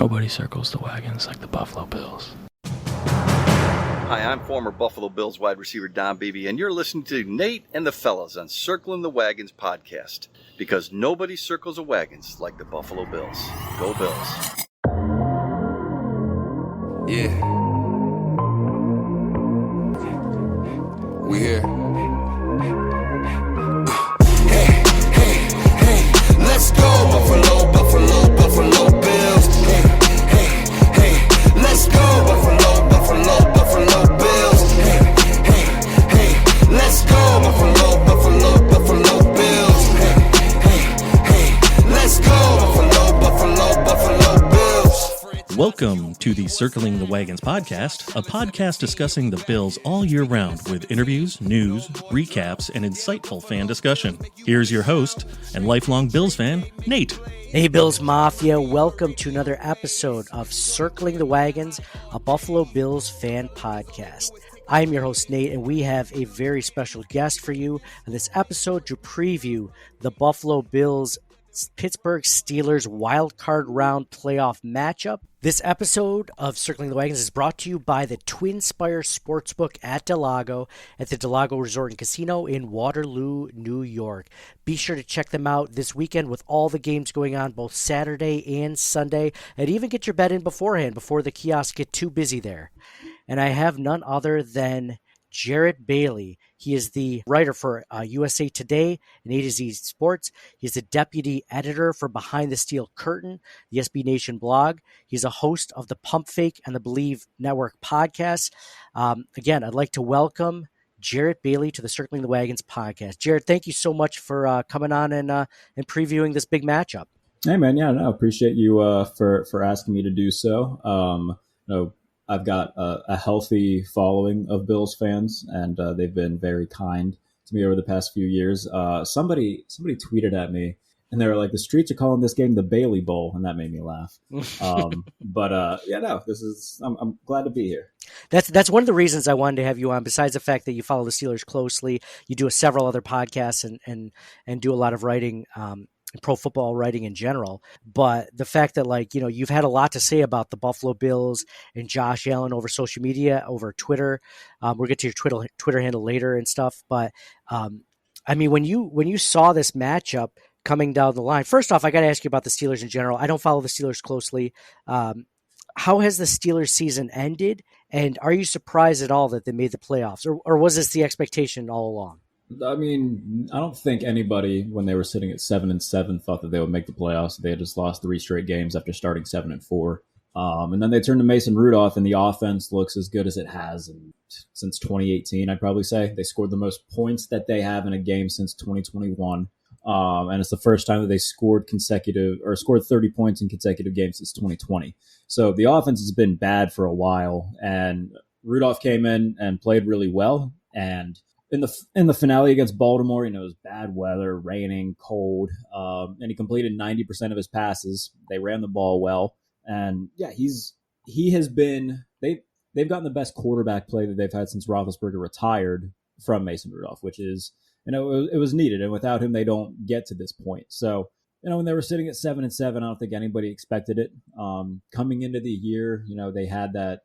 Nobody circles the wagons like the Buffalo Bills. Hi, I'm former Buffalo Bills wide receiver Don Beebe, and you're listening to Nate and the Fellas on Circling the Wagons podcast. Because nobody circles the wagons like the Buffalo Bills. Go Bills. Yeah. We here. Hey, let's go Buffalo, Buffalo, Buffalo Bills. Hey, let's go Buffalo, Buffalo, Buffalo Bills. Hey, let's go Buffalo, Buffalo, Buffalo Bills. Hey, let's go Buffalo, Buffalo, Buffalo Bills. Welcome to the Circling the Wagons podcast, a podcast discussing the Bills all year round with interviews, news, recaps, and insightful fan discussion. Here's your host and lifelong Bills fan, Nate. Hey Bills Mafia, welcome to another episode of Circling the Wagons, a Buffalo Bills fan podcast. I'm your host Nate, and we have a very special guest for you on this episode to preview the Buffalo Bills Pittsburgh Steelers Wildcard round playoff matchup. This episode of Circling the Wagons is brought to you by the Twin Spire Sportsbook at Del Lago at the Del Lago Resort and Casino in Waterloo, New York. Be sure to check them out this weekend with all the games going on both Saturday and Sunday, and even get your bet in beforehand before the kiosks get too busy there. And I have none other than Jarrett Bailey. He is the writer for USA Today and A to Z Sports. He's the deputy editor for Behind the Steel Curtain, the SB Nation blog. He's a host of the Pump Fake and the Believe Network podcasts. Again, I'd like to welcome Jarrett Bailey to the Circling the Wagons podcast. Jarrett, thank you so much for coming on and previewing this big matchup. Hey, man. Yeah, no, appreciate you for asking me to do so. I've got a healthy following of Bills fans, and they've been very kind to me over the past few years. Somebody tweeted at me, and they were like, "The streets are calling this game the Bailey Bowl," and that made me laugh. I'm glad to be here. That's one of the reasons I wanted to have you on. Besides the fact that you follow the Steelers closely, you do several other podcasts and do a lot of writing. Pro football writing in general, but the fact that you've had a lot to say about the Buffalo Bills and Josh Allen over social media, over Twitter. We'll get to your Twitter handle later and stuff. But when you saw this matchup coming down the line, first off, I got to ask you about the Steelers in general. I don't follow the Steelers closely. How has the Steelers season ended? And are you surprised at all that they made the playoffs, or was this the expectation all along? I mean, I don't think anybody, when they were sitting at 7-7, thought that they would make the playoffs. They had just lost 3 straight games after starting 7-4. And then they turned to Mason Rudolph, and the offense looks as good as it has since 2018, I'd probably say. They scored the most points that they have in a game since 2021. And it's the first time that they scored 30 points in consecutive games since 2020. So the offense has been bad for a while, and Rudolph came in and played really well. And in the finale against Baltimore, it was bad weather, raining, cold, and he completed 90% of his passes. They ran the ball well, and yeah, they've gotten the best quarterback play that they've had since Roethlisberger retired from Mason Rudolph, which is, it was needed, and without him, they don't get to this point. So, when they were sitting at 7-7, I don't think anybody expected it. Coming into the year, they had that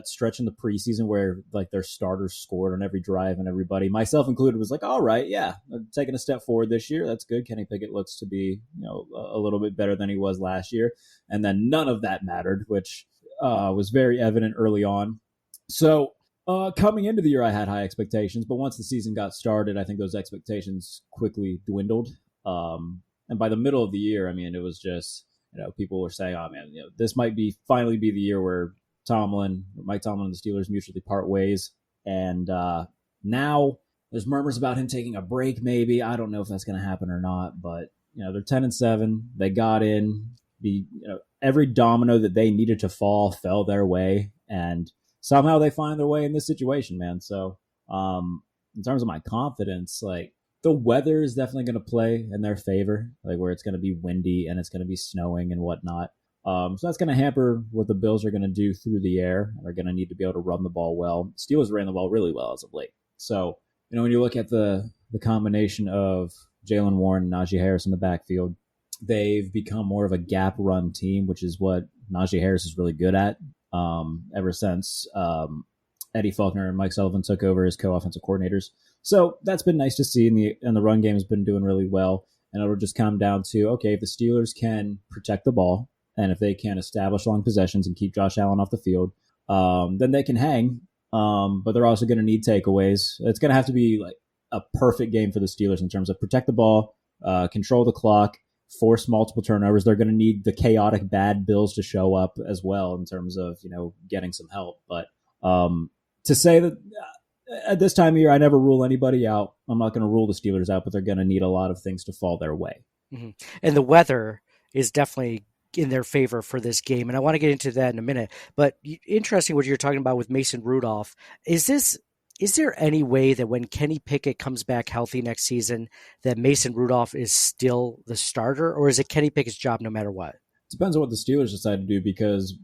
stretch in the preseason where their starters scored on every drive, and everybody, myself included, was like, all right, yeah, they're taking a step forward this year. That's good. Kenny Pickett looks to be, a little bit better than he was last year. And then none of that mattered, which was very evident early on. So coming into the year, I had high expectations, but once the season got started, I think those expectations quickly dwindled. And by the middle of the year, it was just, people were saying, oh man, this might finally be the year where Mike Tomlin and the Steelers mutually part ways. And now there's murmurs about him taking a break, maybe. I don't know if that's going to happen or not, but they're 10-7. They got in. Every domino that they needed to fall fell their way, and somehow they find their way in this situation, man. So in terms of my confidence, the weather is definitely going to play in their favor, where it's going to be windy and it's going to be snowing and whatnot. So that's going to hamper what the Bills are going to do through the air. They're going to need to be able to run the ball well. Steelers ran the ball really well as of late. So, when you look at the combination of Jaylen Warren and Najee Harris in the backfield, they've become more of a gap run team, which is what Najee Harris is really good at ever since Eddie Faulkner and Mike Sullivan took over as co-offensive coordinators. So that's been nice to see, and the run game has been doing really well. And it'll just come down to, okay, if the Steelers can protect the ball and if they can establish long possessions and keep Josh Allen off the field, then they can hang. But they're also going to need takeaways. It's going to have to be like a perfect game for the Steelers in terms of protect the ball, control the clock, force multiple turnovers. They're going to need the chaotic bad Bills to show up as well in terms of, getting some help. But to say that at this time of year, I never rule anybody out. I'm not going to rule the Steelers out, but they're going to need a lot of things to fall their way. Mm-hmm. And the weather is definitely in their favor for this game. And I want to get into that in a minute. But interesting what you're talking about with Mason Rudolph. Is there any way that when Kenny Pickett comes back healthy next season, that Mason Rudolph is still the starter? Or is it Kenny Pickett's job no matter what? It depends on what the Steelers decide to do, because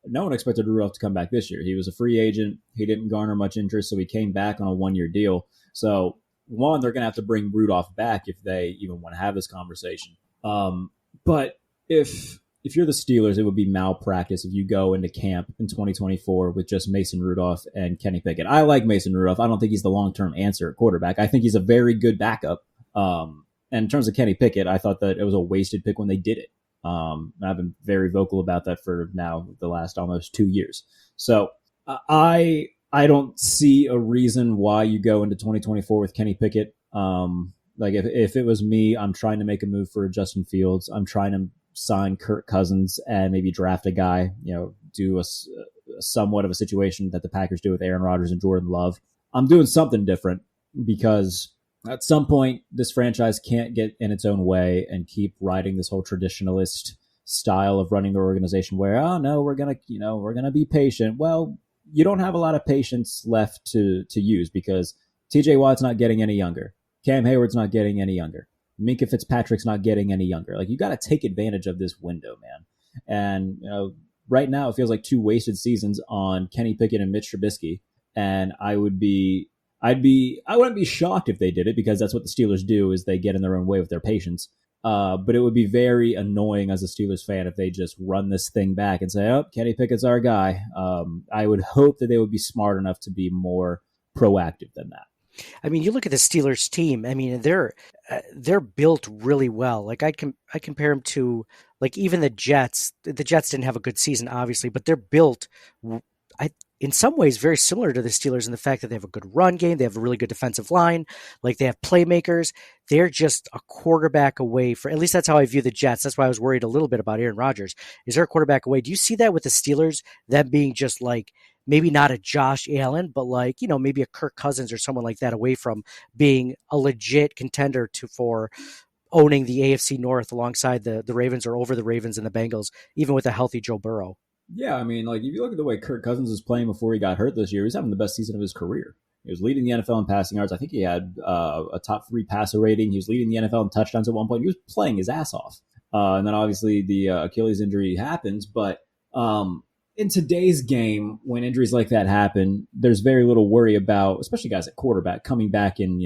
no one expected Rudolph to come back this year. He was a free agent. He didn't garner much interest, so he came back on a one-year deal. So, one, they're going to have to bring Rudolph back if they even want to have this conversation. But if you're the Steelers, it would be malpractice if you go into camp in 2024 with just Mason Rudolph and Kenny Pickett. I like Mason Rudolph. I don't think he's the long-term answer at quarterback. I think he's a very good backup. And in terms of Kenny Pickett, I thought that it was a wasted pick when they did it. I've been very vocal about that for now the last almost 2 years. So I don't see a reason why you go into 2024 with Kenny Pickett. Like if it was me, I'm trying to make a move for Justin Fields. I'm trying to sign Kirk Cousins and maybe draft a guy, do a somewhat of a situation that the Packers do with Aaron Rodgers and Jordan Love. I'm doing something different because at some point, this franchise can't get in its own way and keep riding this whole traditionalist style of running their organization where, oh no, we're gonna be patient. Well, you don't have a lot of patience left to use because TJ Watt's not getting any younger. Cam Hayward's not getting any younger. Minkah Fitzpatrick's not getting any younger. Like, you got to take advantage of this window, man. And right now it feels like 2 wasted seasons on Kenny Pickett and Mitch Trubisky. And I wouldn't be shocked if they did it, because that's what the Steelers do, is they get in their own way with their patience. But it would be very annoying as a Steelers fan if they just run this thing back and say, oh, Kenny Pickett's our guy. I would hope that they would be smart enough to be more proactive than that. I mean, you look at the Steelers team. I mean, they're built really well. Like I compare them to like even the Jets. The Jets didn't have a good season, obviously, but they're built in some ways very similar to the Steelers in the fact that they have a good run game. They have a really good defensive line. Like, they have playmakers. They're just a quarterback away at least that's how I view the Jets. That's why I was worried a little bit about Aaron Rodgers. Is there a quarterback away? Do you see that with the Steelers, them being just like, maybe not a Josh Allen, but like, maybe a Kirk Cousins or someone like that away from being a legit contender for owning the AFC North alongside the Ravens or over the Ravens and the Bengals, even with a healthy Joe Burrow? Yeah, I mean, like, if you look at the way Kirk Cousins is playing before he got hurt this year, he's having the best season of his career. He was leading the NFL in passing yards. I think he had a top 3 passer rating. He was leading the NFL in touchdowns at one point. He was playing his ass off. And then obviously the Achilles injury happens. But in today's game, when injuries like that happen, there's very little worry about, especially guys at quarterback, coming back and,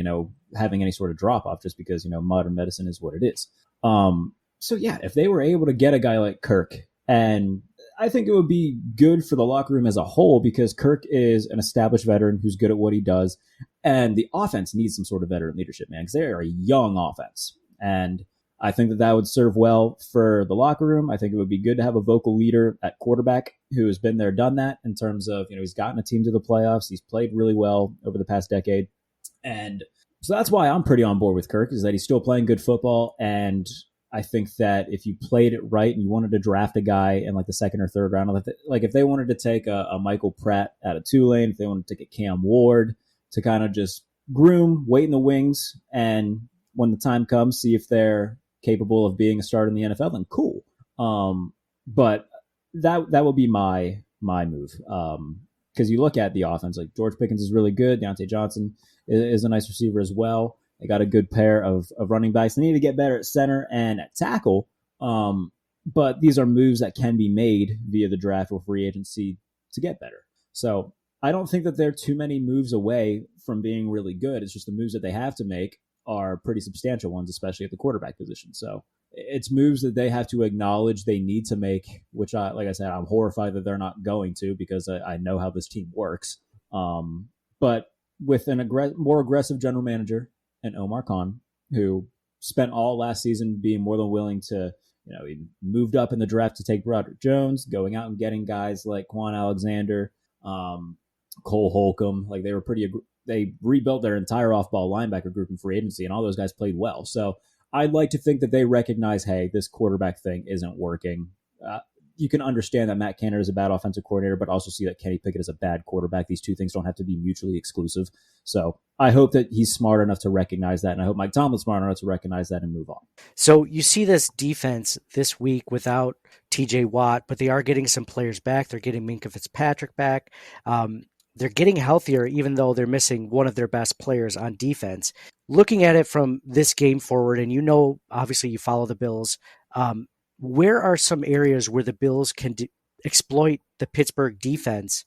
having any sort of drop-off just because, modern medicine is what it is. So, yeah, if they were able to get a guy like Kirk, and I think it would be good for the locker room as a whole, because Kirk is an established veteran who's good at what he does, and the offense needs some sort of veteran leadership, man, because they are a young offense. And I think that would serve well for the locker room. I think it would be good to have a vocal leader at quarterback who has been there, done that, in terms of, he's gotten a team to the playoffs. He's played really well over the past decade. And so that's why I'm pretty on board with Kirk, is that he's still playing good football. And I think that if you played it right and you wanted to draft a guy in like the 2nd or 3rd round, like if they wanted to take a Michael Pratt out of Tulane, if they wanted to take a Cam Ward to kind of just groom, wait in the wings, and when the time comes, see if they're capable of being a starter in the NFL, then cool. But that would be my move. Because you look at the offense, like George Pickens is really good. Diontae Johnson is a nice receiver as well. They got a good pair of running backs. They need to get better at center and at tackle. But these are moves that can be made via the draft or free agency to get better. So I don't think that they're too many moves away from being really good. It's just the moves that they have to make are pretty substantial ones, especially at the quarterback position. So it's moves that they have to acknowledge they need to make, which like I said, I'm horrified that they're not going to, because I know how this team works. But with an more aggressive general manager and Omar Khan, who spent all last season being more than willing to, he moved up in the draft to take Broderick Jones, going out and getting guys like Quan Alexander, Cole Holcomb. Like they rebuilt their entire off-ball linebacker group in free agency, and all those guys played well. So I'd like to think that they recognize, hey, this quarterback thing isn't working. You can understand that Matt Canada is a bad offensive coordinator, but also see that Kenny Pickett is a bad quarterback. These two things don't have to be mutually exclusive. So I hope that he's smart enough to recognize that, and I hope Mike Tomlin's smart enough to recognize that and move on. So you see this defense this week without TJ Watt, but they are getting some players back. They're getting Minkah Fitzpatrick back. They're getting healthier, even though they're missing one of their best players on defense. Looking at it from this game forward, and obviously you follow the Bills, where are some areas where the Bills can exploit the Pittsburgh defense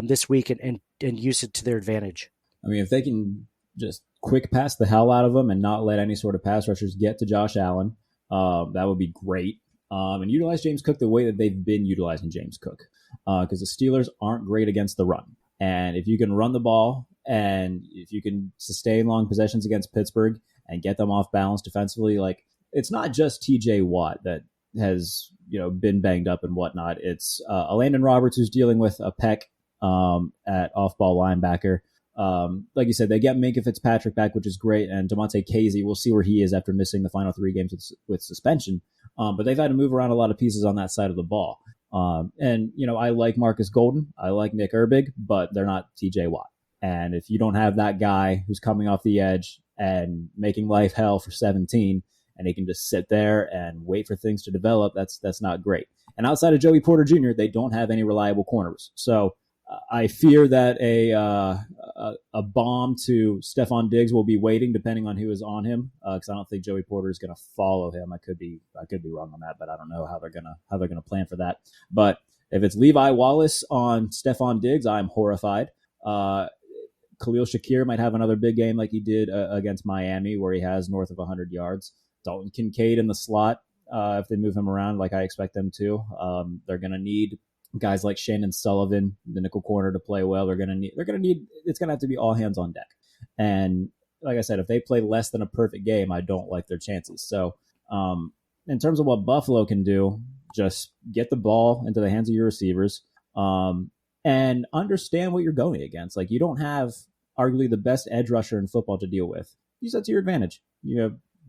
this week and use it to their advantage? I mean, if they can just quick pass the hell out of them and not let any sort of pass rushers get to Josh Allen, that would be great. And utilize James Cook the way that they've been utilizing James Cook, because the Steelers aren't great against the run. And if you can run the ball and if you can sustain long possessions against Pittsburgh and get them off balance defensively, like, it's not just TJ Watt that has been banged up and whatnot. It's Landon Roberts, who's dealing with a pec at off-ball linebacker. Like you said, they get Minkah Fitzpatrick back, which is great, and Damontae Casey, we'll see where he is after missing the final 3 games with suspension. But they've had to move around a lot of pieces on that side of the ball. And I like Marcus Golden, I like Nick Herbig, but they're not TJ Watt. And if you don't have that guy who's coming off the edge and making life hell for 17, and he can just sit there and wait for things to develop, that's not great. And outside of Joey Porter Jr., they don't have any reliable corners. So I fear that a bomb to Stephon Diggs will be waiting, depending on who is on him, because I don't think Joey Porter is going to follow him. I could be wrong on that, but I don't know how they're gonna plan for that. But if it's Levi Wallace on Stephon Diggs, I'm horrified. Khalil Shakir might have another big game like he did against Miami, where he has north of 100 yards. Dalton Kincaid in the slot, if they move him around like I expect them to. They're going to need guys like Shannon Sullivan, the nickel corner, to play well. It's going to have to be all hands on deck. And like I said, if they play less than a perfect game, I don't like their chances. So in terms of what Buffalo can do, just get the ball into the hands of your receivers and understand what you're going against. Like, you don't have arguably the best edge rusher in football to deal with. Use that to your advantage.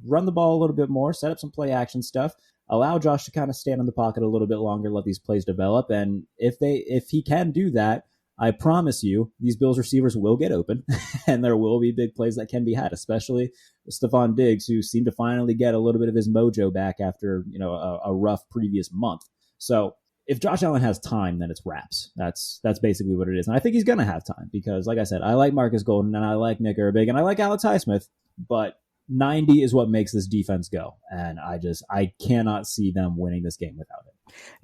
Run the ball a little bit more, set up some play action stuff, allow Josh to kind of stand in the pocket a little bit longer, let these plays develop. And if he can do that, I promise you, these Bills receivers will get open and there will be big plays that can be had, especially Stephon Diggs, who seemed to finally get a little bit of his mojo back after, a rough previous month. So if Josh Allen has time, then it's wraps. That's basically what it is. And I think he's going to have time because, like I said, I like Marcus Golden and I like Nick Herbig and I like Alex Highsmith, but 90 is what makes this defense go. And I cannot see them winning this game without it.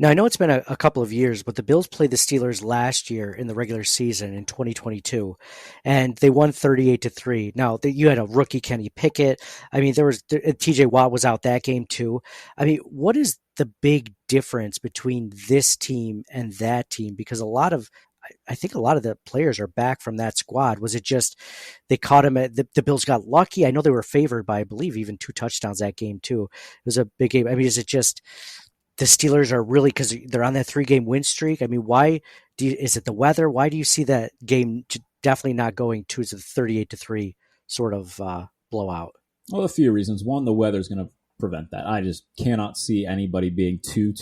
Now, I know it's been a couple of years, but the Bills played the Steelers last year in the regular season in 2022, and they won 38-3. Now, you had a rookie, Kenny Pickett. I mean, TJ Watt was out that game too. I mean, what is the big difference between this team and that team? Because I think a lot of the players are back from that squad. Was it just they caught him at the Bills got lucky? I know they were favored by, I believe, even 2 touchdowns that game too. It was a big game. I mean, is it just the Steelers are really, because they're on that 3-game win streak? I mean, is it the weather? Why do you see that game definitely not going to the 38-3 sort of blowout? Well, a few reasons. One, the weather is going to prevent that. I just cannot see anybody being too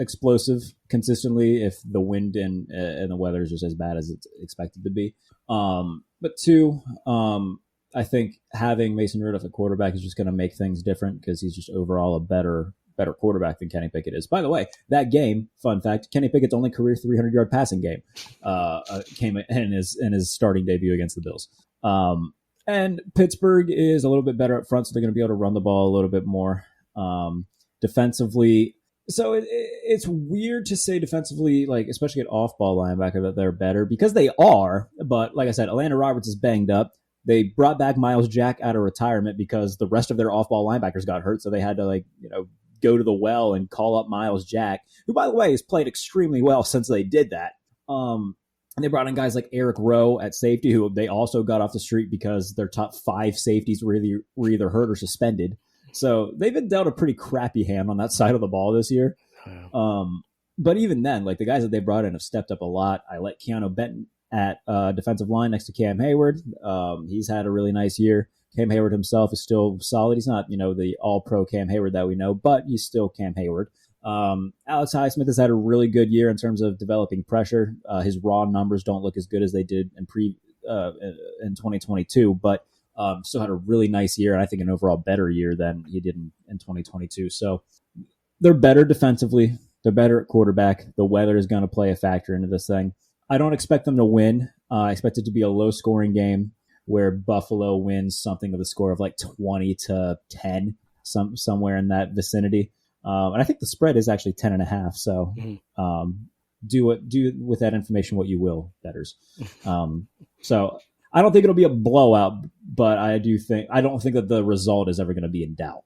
explosive consistently if the wind and the weather is just as bad as it's expected to be. But 2, I think having Mason Rudolph at quarterback is just going to make things different because he's just overall a better quarterback than Kenny Pickett is. By the way, that game, fun fact, Kenny Pickett's only career 300-yard passing game came in his starting debut against the Bills. And Pittsburgh is a little bit better up front, so they're going to be able to run the ball a little bit more defensively. So it's weird to say defensively, like especially at off-ball linebacker, that they're better because they are. But like I said, Atlanta Roberts is banged up. They brought back Miles Jack out of retirement because the rest of their off-ball linebackers got hurt, so they had to go to the well and call up Miles Jack, who, by the way, has played extremely well since they did that. And they brought in guys like Eric Rowe at safety, who they also got off the street because their top 5 safeties were either hurt or suspended. So they've been dealt a pretty crappy hand on that side of the ball this year. But even then, the guys that they brought in have stepped up a lot. I like Keanu Benton at defensive line next to Cam Hayward. He's had a really nice year. Cam Hayward himself is still solid. He's not, the all-pro Cam Hayward that we know, but he's still Cam Hayward. Alex Highsmith has had a really good year in terms of developing pressure. His raw numbers don't look as good as they did in 2022, but still had a really nice year, and I think an overall better year than he did in 2022. So they're better defensively. They're better at quarterback. The weather is going to play a factor into this thing. I don't expect them to win. I expect it to be a low-scoring game where Buffalo wins something of the score of 20-10, somewhere in that vicinity. And I think the spread is actually 10.5. So do with that information what you will, bettors. So I don't think it'll be a blowout, but I don't think that the result is ever going to be in doubt.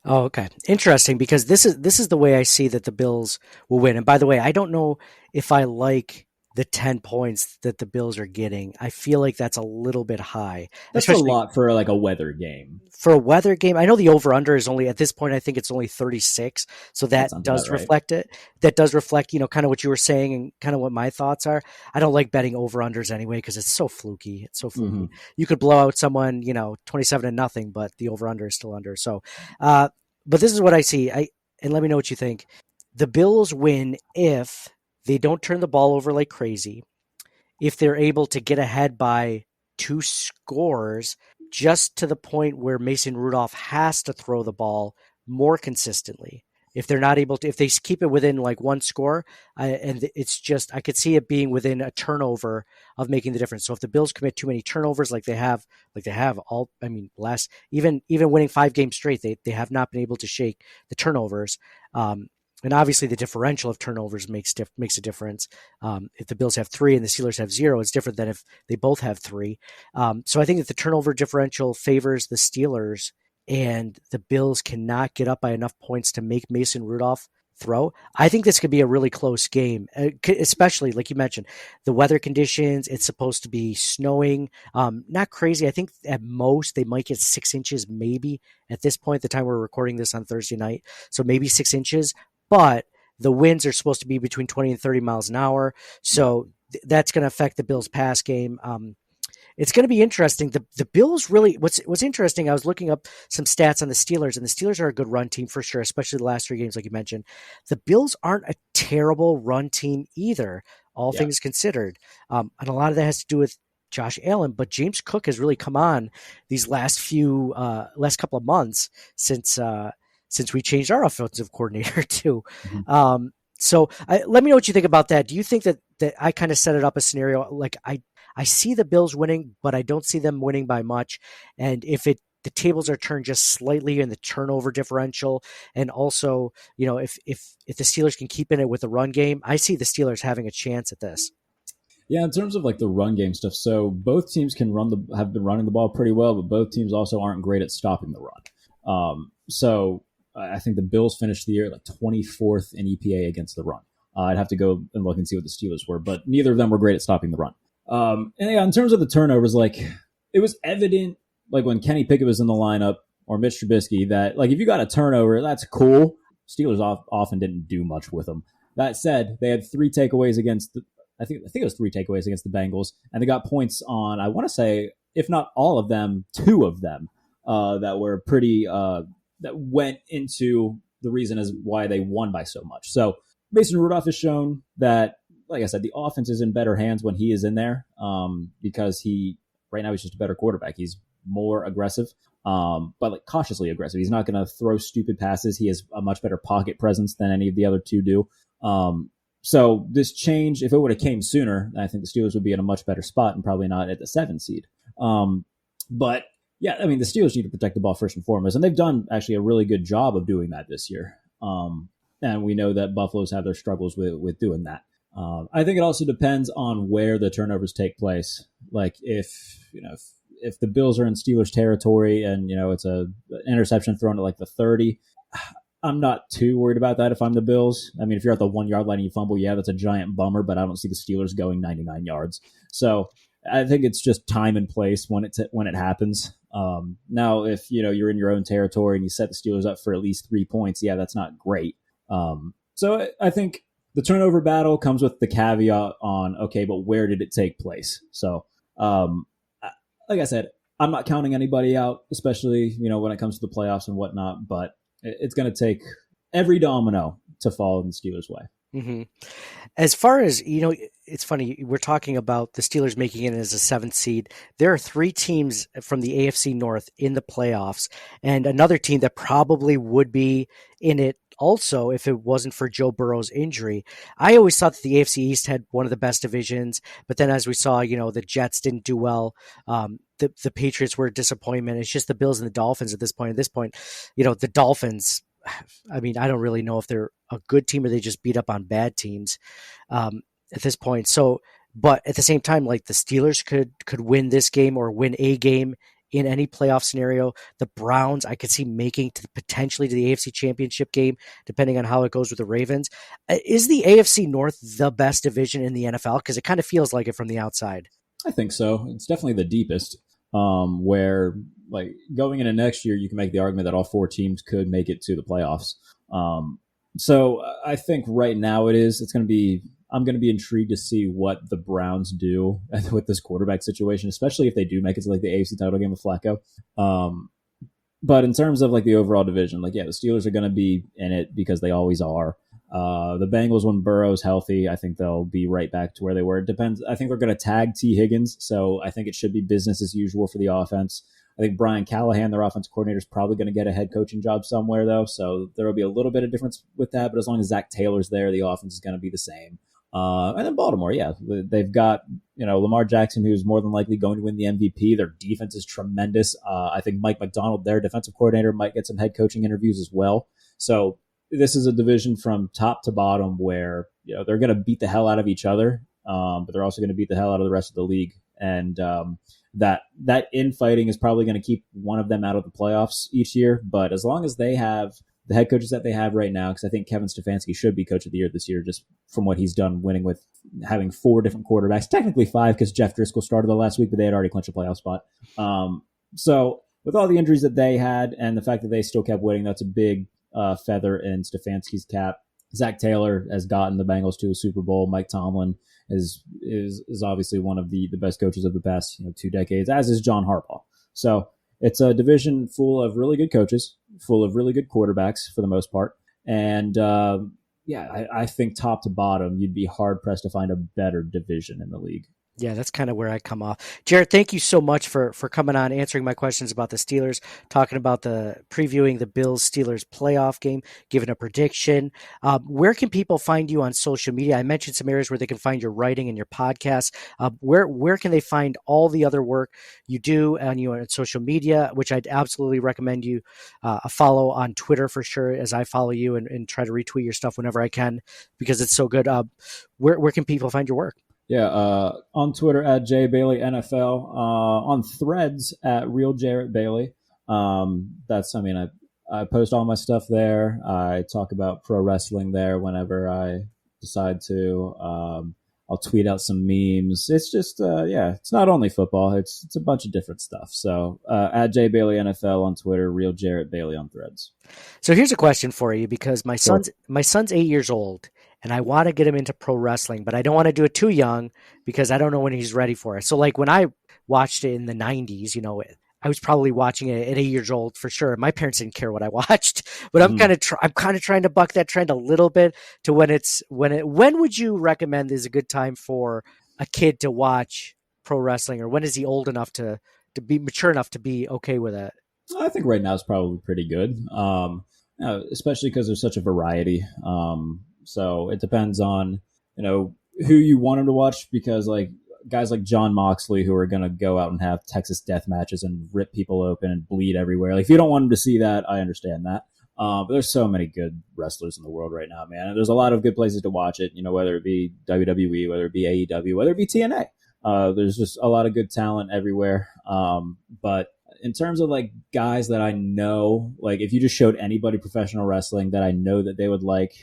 Oh, okay. Interesting, because this is the way I see that the Bills will win. And by the way, I don't know if I like the 10 points that the Bills are getting. I feel like that's a little bit high. That's a lot for a weather game. For a weather game, I know the over-under is only, at this point, I think it's only 36. So that does reflect it. That does reflect, kind of what you were saying and kind of what my thoughts are. I don't like betting over-unders anyway because it's so fluky. It's so fluky. Mm-hmm. You could blow out someone, 27-0, but the over-under is still under. So, but this is what I see. And let me know what you think. The Bills win if they don't turn the ball over like crazy, if they're able to get ahead by 2 scores just to the point where Mason Rudolph has to throw the ball more consistently. If they're not able to, if they keep it within 1 score, and it's just, I could see it being within a turnover of making the difference. So if the Bills commit too many turnovers, like they have all, even winning 5 games straight, they have not been able to shake the turnovers. And obviously the differential of turnovers makes a difference. If the Bills have 3 and the Steelers have 0, it's different than if they both have 3. So I think that the turnover differential favors the Steelers, and the Bills cannot get up by enough points to make Mason Rudolph throw. I think this could be a really close game, especially like you mentioned, the weather conditions. It's supposed to be snowing. Not crazy. I think at most they might get 6 inches, maybe at this point, the time we're recording this on Thursday night. So maybe 6 inches. But the winds are supposed to be between 20 and 30 miles an hour. So that's going to affect the Bills' pass game. It's going to be interesting. The Bills really, what's interesting, I was looking up some stats on the Steelers, and the Steelers are a good run team for sure, especially the last 3 games, like you mentioned. The Bills aren't a terrible run team either, all things considered. And a lot of that has to do with Josh Allen, but James Cook has really come on these last couple of months since we changed our offensive coordinator too. Mm-hmm. So let me know what you think about that. Do you think that I kind of set it up a scenario like I see the Bills winning, but I don't see them winning by much. And if the tables are turned just slightly in the turnover differential, and also, if the Steelers can keep in it with the run game, I see the Steelers having a chance at this. Yeah, in terms of the run game stuff, so both teams have been running the ball pretty well, but both teams also aren't great at stopping the run. So I think the Bills finished the year 24th in EPA against the run. I'd have to go and look and see what the Steelers were, but neither of them were great at stopping the run. And yeah, in terms of the turnovers, it was evident, when Kenny Pickett was in the lineup or Mitch Trubisky, that if you got a turnover, that's cool. Steelers often didn't do much with them. That said, they had 3 takeaways against I think it was 3 takeaways against the Bengals, and they got points on, I want to say, if not all of them, 2 of them that were pretty that went into the reason as why they won by so much. So Mason Rudolph has shown that, like I said, the offense is in better hands when he is in there, because right now he's just a better quarterback. He's more aggressive, but cautiously aggressive. He's not going to throw stupid passes. He has a much better pocket presence than any of the other 2 do. So this change, if it would have came sooner, I think the Steelers would be in a much better spot and probably not at the 7 seed. But yeah, the Steelers need to protect the ball first and foremost, and they've done actually a really good job of doing that this year. And we know that Buffalo's have their struggles with doing that. I think it also depends on where the turnovers take place. If if the Bills are in Steelers territory and, it's an interception thrown at like the 30, I'm not too worried about that if I'm the Bills. I mean, if you're at the 1 yard line and you fumble, yeah, that's a giant bummer, but I don't see the Steelers going 99 yards. So I think it's just time and place when it happens. Now, if you're in your own territory and you set the Steelers up for at least 3 points, yeah, that's not great. So I think the turnover battle comes with the caveat on, okay, but where did it take place? So, like I said, I'm not counting anybody out, especially when it comes to the playoffs and whatnot. But it's going to take every domino to fall in the Steelers' way. Mm-hmm. As far as, it's funny, we're talking about the Steelers making it as a 7th seed. There are 3 teams from the AFC North in the playoffs, and another team that probably would be in it also if it wasn't for Joe Burrow's injury. I always thought that the AFC East had one of the best divisions, but then as we saw, the Jets didn't do well. The Patriots were a disappointment. It's just the Bills and the Dolphins at this point. The Dolphins, I mean, I don't really know if they're a good team or they just beat up on bad teams at this point. So, but at the same time, like the Steelers could win this game or win a game in any playoff scenario. The Browns, I could see making potentially to the AFC Championship game, depending on how it goes with the Ravens. Is the AFC North the best division in the NFL? Because it kind of feels like it from the outside. I think so. It's definitely the deepest. Where like going into next year, you can make the argument that all 4 teams could make it to the playoffs. So I think right now I'm going to be intrigued to see what the Browns do with this quarterback situation, especially if they do make it to like the AFC title game with Flacco. But in terms of like the overall division, like, yeah, the Steelers are going to be in it because they always are. The Bengals, when Burrow's healthy, I think they'll be right back to where they were. It depends. I think they're going to tag T. Higgins, so I think it should be business as usual for the offense. I think Brian Callahan, their offensive coordinator, is probably going to get a head coaching job somewhere, though, so there will be a little bit of difference with that. But as long as Zach Taylor's there, the offense is going to be the same. And then Baltimore, yeah, they've got Lamar Jackson, who's more than likely going to win the MVP. Their defense is tremendous. I think Mike McDonald, their defensive coordinator, might get some head coaching interviews as well. So this is a division from top to bottom where they're going to beat the hell out of each other, but they're also going to beat the hell out of the rest of the league. And that infighting is probably going to keep one of them out of the playoffs each year. But as long as they have the head coaches that they have right now, because I think Kevin Stefanski should be coach of the year this year, just from what he's done winning with having 4 different quarterbacks, technically 5 because Jeff Driscoll started the last week, but they had already clinched a playoff spot. So with all the injuries that they had and the fact that they still kept winning, that's a big feather in Stefanski's cap. Zach Taylor has gotten the Bengals to a Super Bowl. Mike Tomlin is obviously one of the best coaches of the past 2 decades, as is John Harbaugh. So it's a division full of really good coaches, full of really good quarterbacks for the most part. And I think top to bottom, you'd be hard pressed to find a better division in the league. Yeah, that's kind of where I come off. Jarrett, thank you so much for coming on, answering my questions about the Steelers, talking about previewing the Bills-Steelers playoff game, giving a prediction. Where can people find you on social media? I mentioned some areas where they can find your writing and your podcast. Where can they find all the other work you do on social media, which I'd absolutely recommend you a follow on Twitter for sure, as I follow you and try to retweet your stuff whenever I can because it's so good. Where can people find your work? Yeah, on Twitter at JBaileyNFL, on Threads at Real Jarrett Bailey. I post all my stuff there. I talk about pro wrestling there whenever I decide to. I'll tweet out some memes. It's just, it's not only football. It's a bunch of different stuff. So at JBaileyNFL on Twitter, Real Jarrett Bailey on Threads. So here's a question for you because my son's 8 years old. And I want to get him into pro wrestling, but I don't want to do it too young because I don't know when he's ready for it. So like when I watched it in the 90s, I was probably watching it at 8 years old for sure. My parents didn't care what I watched, but I'm kind of trying to buck that trend a little bit to when would you recommend is a good time for a kid to watch pro wrestling, or when is he old enough to be mature enough to be okay with it? I think right now is probably pretty good. Especially because there's such a variety. So it depends on, who you want him to watch, because like guys like John Moxley who are going to go out and have Texas death matches and rip people open and bleed everywhere. Like if you don't want him to see that, I understand that. But there's so many good wrestlers in the world right now, man. And there's a lot of good places to watch it, whether it be WWE, whether it be AEW, whether it be TNA. There's just a lot of good talent everywhere. But in terms of like guys that I know, like if you just showed anybody professional wrestling that I know that they would like,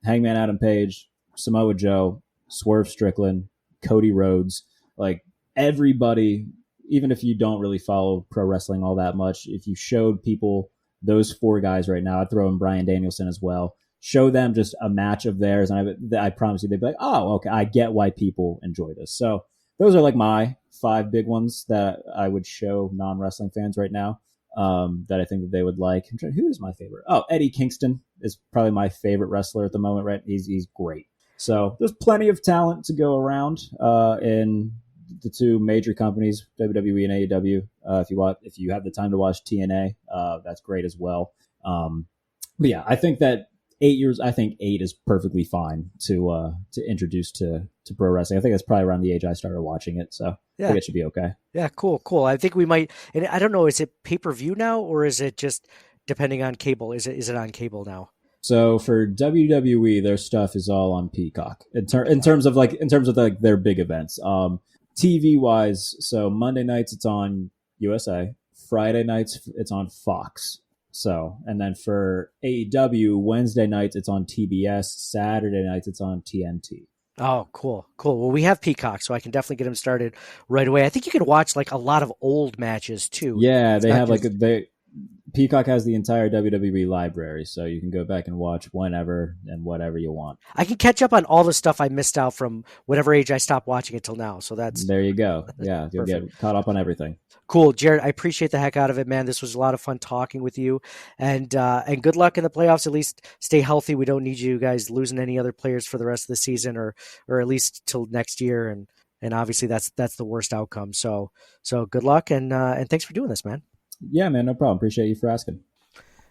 Hangman Adam Page, Samoa Joe, Swerve Strickland, Cody Rhodes, like everybody, even if you don't really follow pro wrestling all that much, if you showed people those 4 guys right now, I'd throw in Bryan Danielson as well, show them just a match of theirs, and I promise you they'd be like, oh, okay, I get why people enjoy this. So those are like my 5 big ones that I would show non-wrestling fans right now, that I think that they would like. I'm trying, who is my favorite? Oh, Eddie Kingston is probably my favorite wrestler at the moment, right? He's great. So there's plenty of talent to go around in the 2 major companies, WWE and AEW. If you have the time to watch TNA, that's great as well. But yeah, I think that 8 years, I think 8 is perfectly fine to introduce to pro wrestling. I think that's probably around the age I started watching it, so yeah. I think it should be okay. Yeah, cool. I think we might, and I don't know, is it pay-per-view now, or is it just depending on cable? Is it on cable now? So for WWE, their stuff is all on Peacock in terms of their big events. TV wise, so Monday nights it's on USA, Friday nights it's on Fox. So, and then for AEW, Wednesday nights it's on TBS, Saturday nights it's on TNT. Oh, cool. Well, we have Peacock, so I can definitely get them started right away. I think you can watch like a lot of old matches too. Yeah, they have Peacock has the entire WWE library, so you can go back and watch whenever and whatever you want. I can catch up on all the stuff I missed out from whatever age I stopped watching it till now. So there you go. Yeah, you'll get caught up on everything. Cool, Jarrett. I appreciate the heck out of it, man. This was a lot of fun talking with you, and good luck in the playoffs. At least stay healthy. We don't need you guys losing any other players for the rest of the season, or at least till next year. And obviously that's the worst outcome. So good luck, and thanks for doing this, man. Yeah, man, no problem. Appreciate you for asking.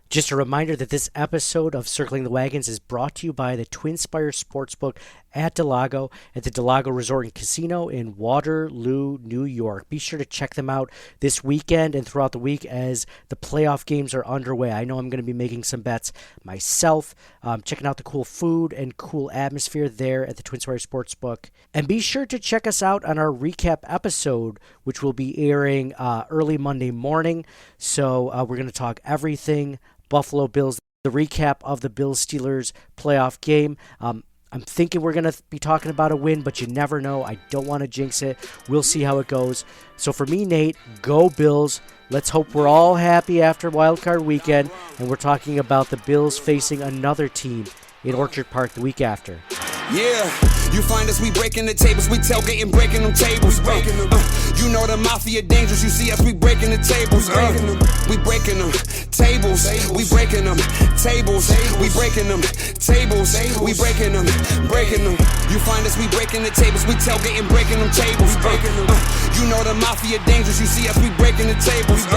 Just a reminder that this episode of Circling the Wagons is brought to you by the Twin Spire Sportsbook at Del Lago at the Del Lago Resort and Casino in Waterloo, New York. Be sure to check them out this weekend and throughout the week as the playoff games are underway. I know I'm going to be making some bets myself, checking out the cool food and cool atmosphere there at the Twin Spire Sportsbook. And be sure to check us out on our recap episode, which will be airing early Monday morning. So we're going to talk everything Buffalo Bills, the recap of the Bills-Steelers playoff game. I'm thinking we're going to be talking about a win, but you never know. I don't want to jinx it. We'll see how it goes. So for me, Nate, go Bills. Let's hope we're all happy after Wildcard weekend, and we're talking about the Bills facing another team in Orchard Park the week after. Yeah, you find us, we breaking the tables, we tailgating, breaking them tables. You know the mafia dangerous, you see us, we breaking the tables. We breaking them tables, we breaking them tables, we breaking them tables, we breaking them, breaking them. You find us, we breaking the tables, we tailgating, breaking them tables. You know the mafia dangerous, you see us, we breaking the tables.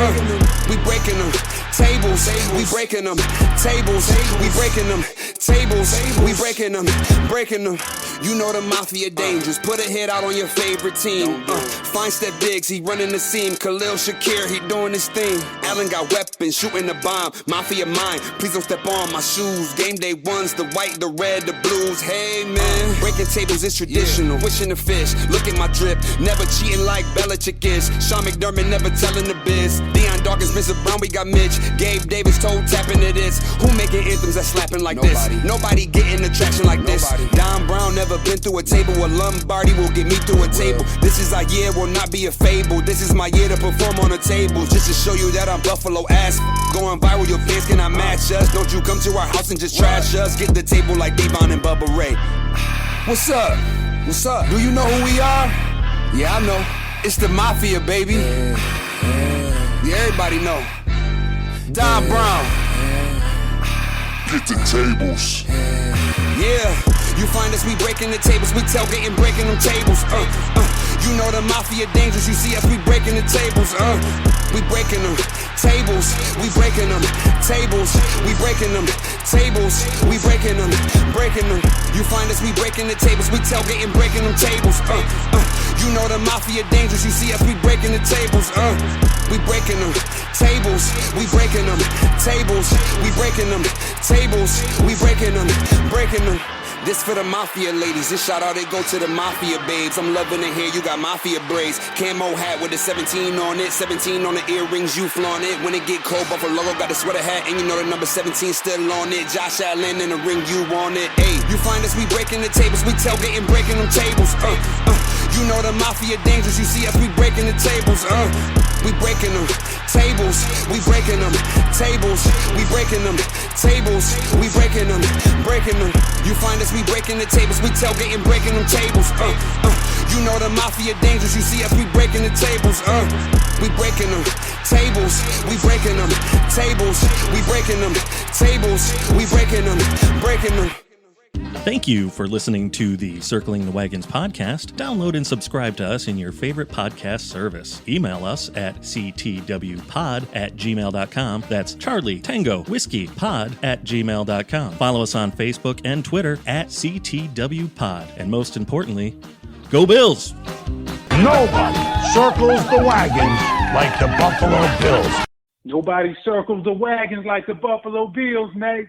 We breaking them tables, we breaking them tables, we breaking them tables, we breaking them, breaking them. You know the mafia dangerous. Put a hit out on your favorite team. Fine Step Diggs, he running the seam. Khalil Shakir, he doing his thing. Allen got weapons, shooting the bomb. Mafia mine, please don't step on my shoes. Game day ones, the white, the red, the blues. Hey man, breaking tables is traditional. Wishing the fish, look at my drip. Never cheating like Belichick is. Sean McDermott never telling the biz. Deion Dawkins, Mr. Brown, we got Mitch. Gabe Davis toe tapping to this. Who making anthems that slapping like this? Nobody getting the traction like this. Don Brown never been through a table. A Lombardi will get me through a table. This is our year, will not be a fable. This is my year to perform on the tables. Just to show you that I'm Buffalo ass. Going viral, your fans cannot match us. Don't you come to our house and just trash us. Get the table like Devon and Bubba Ray. What's up? What's up? Do you know who we are? Yeah, I know. It's the Mafia, baby. Yeah, everybody know. Don Brown. Get the tables. Yeah, you find us, we breaking the tables, we tailgating, breaking them tables. You know the mafia dangerous, you see us, we breaking the tables. We breaking them tables, we breaking them tables, we breaking them tables, we breaking them, breaking them. You find us, we breaking the tables, we tailgating, breaking them tables. You know the mafia dangerous, you see us, we breaking the tables. We breaking them tables, we breaking them tables, we breaking them tables, we breaking them, breaking them. This for the mafia ladies. This shout out, it go to the mafia babes. I'm loving it here. You got mafia braids. Camo hat with the 17 on it. 17 on the earrings. You flaunt it. When it get cold, Buffalo logo got the sweater hat. And you know the number 17 still on it. Josh Allen in the ring. You want it. Hey, you find us, we breaking the tables. We tailgating, breaking them tables. You know the mafia dangerous. You see us, we breaking the tables. We breaking them tables. We breaking them tables. We breaking them tables. We breaking them, breaking them. You find us, we breaking the tables. We tailgating, breaking them tables. You know the mafia dangerous. You see us, we breaking the tables. We breaking them tables. We breaking them tables. We breaking them tables. We breaking them, breaking them. Thank you for listening to the Circling the Wagons podcast. Download and subscribe to us in your favorite podcast service. Email us at ctwpod@gmail.com. That's Charlie Tango Whiskey Pod@gmail.com. Follow us on Facebook and Twitter at CTWPod. And most importantly, go Bills! Nobody circles the wagons like the Buffalo Bills. Nobody circles the wagons like the Buffalo Bills, Nate.